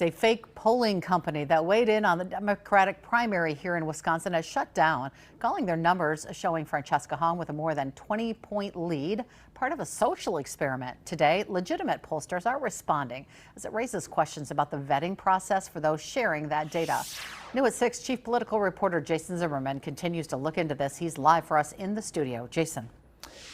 A fake polling company that weighed in on the Democratic primary here in Wisconsin has shut down, calling their numbers showing Francesca Hong with a more than 20-point lead, part of a social experiment. Today, legitimate pollsters are responding as it raises questions about the vetting process for those sharing that data. New at 6, Chief Political Reporter Jason Zimmerman continues to look into this. He's live for us in the studio. Jason.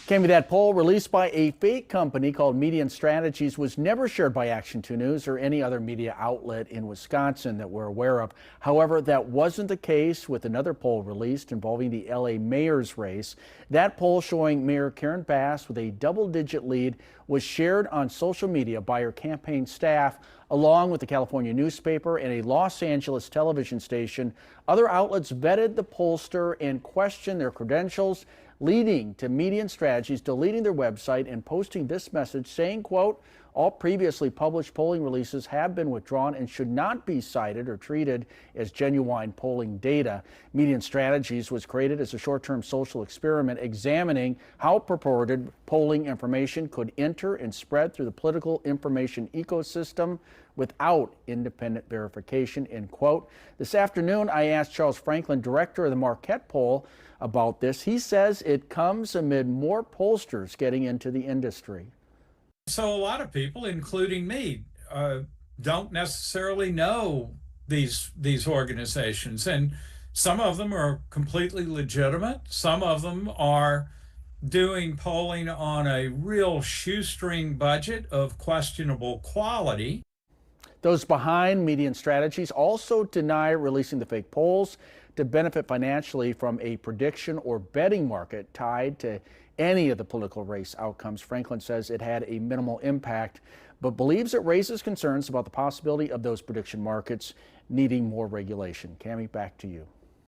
Came that poll released by a fake company called Median Strategies was never shared by Action 2 News or any other media outlet in Wisconsin that we're aware of. However, that wasn't the case with another poll released involving the LA mayor's race. That poll showing Mayor Karen Bass with a double-digit lead was shared on social media by her campaign staff, along with the California newspaper and a Los Angeles television station. Other outlets vetted the pollster and questioned their credentials, leading to Median Strategies deleting their website and posting this message saying, quote, all previously published polling releases have been withdrawn and should not be cited or treated as genuine polling data. Median Strategies was created as a short-term social experiment examining how purported polling information could enter and spread through the political information ecosystem without independent verification, end quote. This afternoon, I asked Charles Franklin, director of the Marquette poll, about this. He says it comes amid more pollsters getting into the industry. So a lot of people, including me, don't necessarily know these organizations, and some of them are completely legitimate. Some of them are doing polling on a real shoestring budget of questionable quality. Those behind Median Strategies also deny releasing the fake polls to benefit financially from a prediction or betting market tied to any of the political race outcomes. Franklin says it had a minimal impact, but believes it raises concerns about the possibility of those prediction markets needing more regulation. Cammie, back to you.